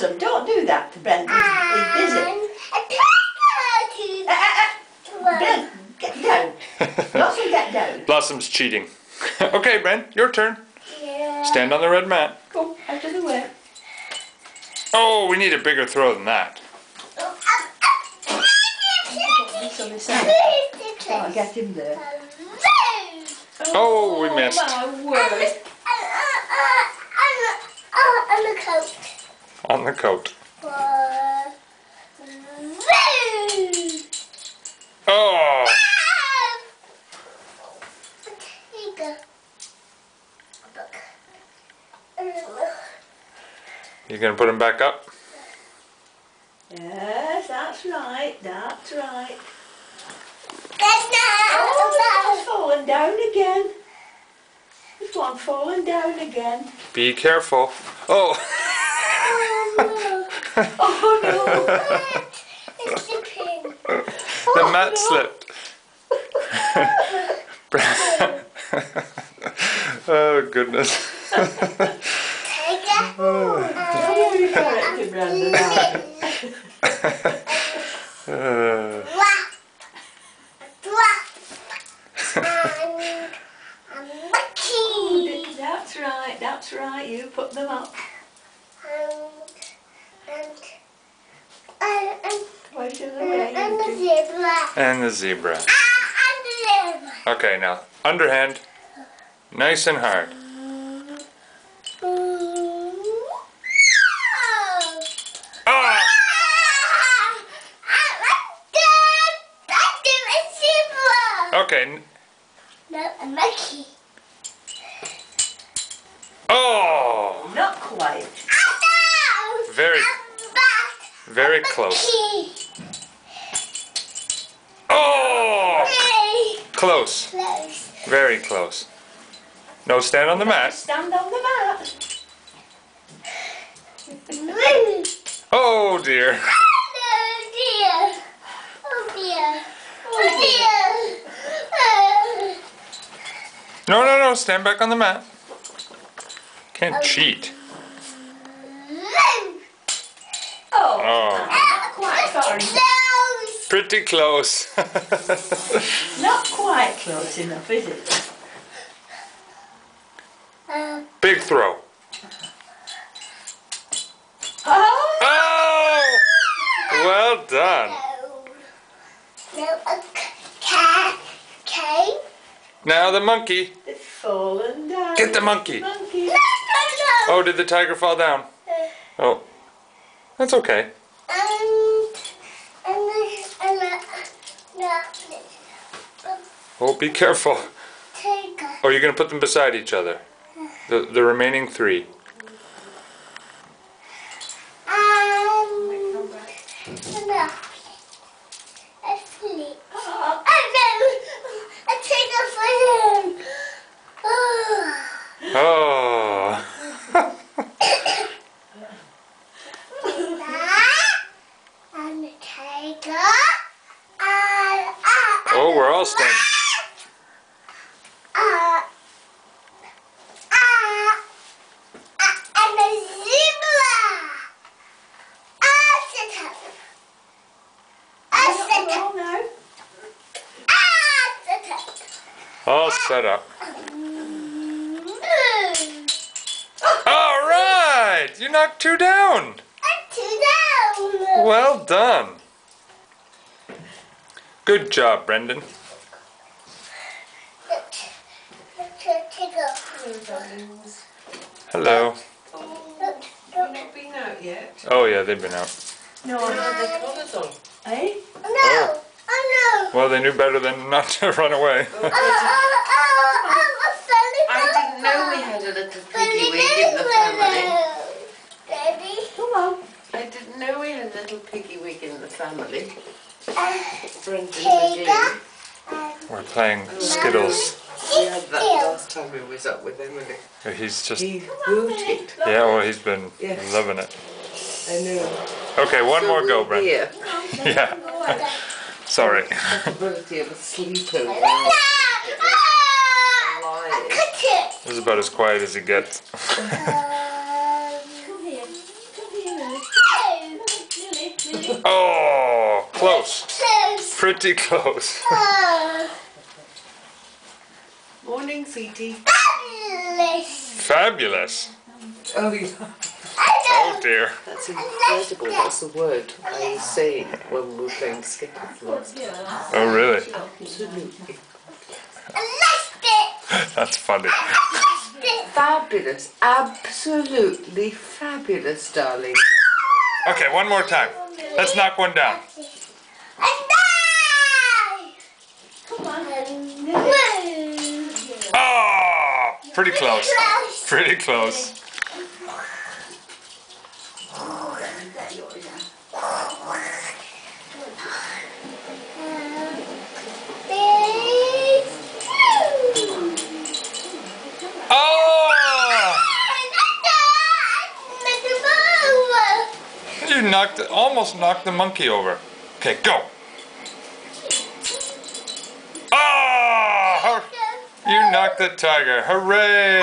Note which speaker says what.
Speaker 1: Blossom, don't do that to Brendan. He's busy. Brendan, get down. Blossom, get down.
Speaker 2: Blossom's cheating. Okay, Bren, your turn.
Speaker 3: Yeah.
Speaker 2: Stand on the red mat.
Speaker 1: Go out of the way.
Speaker 2: Oh, we need a bigger throw than that.
Speaker 1: This on his side. Can't get him there.
Speaker 2: Oh, we missed.
Speaker 1: My word.
Speaker 3: On the coat.
Speaker 2: On the coat. Oh! You gonna put him back up?
Speaker 1: Yes, that's right. That's right.
Speaker 3: That's
Speaker 1: Oh, it's fallen down again. This one fallen down again.
Speaker 2: Be careful. Oh!
Speaker 1: Oh no!
Speaker 3: It's slipping.
Speaker 2: The mat slipped. Oh goodness.
Speaker 3: Take it.
Speaker 1: How you corrected Brendan? That's right. That's right. You put them up. Wait till the way
Speaker 3: And the
Speaker 1: you
Speaker 3: zebra.
Speaker 2: And the zebra.
Speaker 3: And the zebra.
Speaker 2: Okay, now underhand. Nice and hard. Ah! Okay.
Speaker 3: No, a monkey.
Speaker 2: Oh!
Speaker 1: Not quite.
Speaker 2: Very, very close. Oh! Close.
Speaker 3: Close.
Speaker 2: Very close. No, stand on the mat.
Speaker 1: Stand on the mat.
Speaker 2: Oh dear.
Speaker 3: Oh dear. Oh dear. Oh dear.
Speaker 2: No, no, no. Stand back on the mat. Can't cheat.
Speaker 1: Oh,
Speaker 2: Oh,
Speaker 1: not quite far enough.
Speaker 3: Close.
Speaker 2: pretty close.
Speaker 1: Not quite close enough, is it?
Speaker 2: Big throw.
Speaker 1: Oh!
Speaker 2: Oh! Well done.
Speaker 3: No, a cat.
Speaker 2: Now the monkey.
Speaker 1: They've fallen down.
Speaker 2: Get the monkey.
Speaker 1: Monkey.
Speaker 3: No.
Speaker 2: Oh, did the tiger fall down? Oh, that's okay. Oh, be careful. Oh, you're going to put them beside each other. The remaining three. Oh. Oh, we're all standing.
Speaker 3: And the zebra. Sit up. Sit up.
Speaker 1: Oh, no.
Speaker 3: Sit up.
Speaker 2: All set up. All right. You knocked two down. Well done. Good job, Brendan. Hello.
Speaker 4: You've not been out yet.
Speaker 2: Oh, yeah, they've been out.
Speaker 1: No,
Speaker 4: The colours on.
Speaker 1: eh?
Speaker 3: No! Oh no!
Speaker 2: Well, they knew better than not to run away.
Speaker 4: I didn't know we had a little piggy wig in the family.
Speaker 3: Daddy?
Speaker 1: Come on.
Speaker 4: I didn't know we had a little piggy wig in the family. Brendan
Speaker 3: Tiger.
Speaker 4: McGee.
Speaker 2: We're playing Skittles.
Speaker 4: We had that last time we was up with Emily.
Speaker 2: He's just,
Speaker 4: He hooted.
Speaker 2: yeah, well, he's been
Speaker 4: Yes.
Speaker 2: loving it.
Speaker 4: I know.
Speaker 2: Okay, one
Speaker 4: So
Speaker 2: more go,
Speaker 4: we'll
Speaker 2: Brendan.
Speaker 4: hear
Speaker 2: Yeah. Sorry.
Speaker 4: the possibility of a sleepover.
Speaker 3: Lying.
Speaker 4: Lying.
Speaker 3: Cut it.
Speaker 2: This is about as quiet as it gets.
Speaker 1: Come here. Come here now.
Speaker 2: Pretty close.
Speaker 4: Morning, sweetie.
Speaker 2: Fabulous.
Speaker 4: Oh, yeah.
Speaker 2: Oh dear.
Speaker 4: That's incredible. That's the word I say when we're playing skittles.
Speaker 2: Oh really?
Speaker 4: Absolutely.
Speaker 2: That's funny.
Speaker 4: Fabulous. Absolutely fabulous, darling.
Speaker 2: Okay, one more time. Let's knock one down.
Speaker 1: Come on.
Speaker 2: Oh, pretty close. Pretty close. Oh! You almost knocked the monkey over. Okay, go. Oh! You knocked the tiger. Hooray!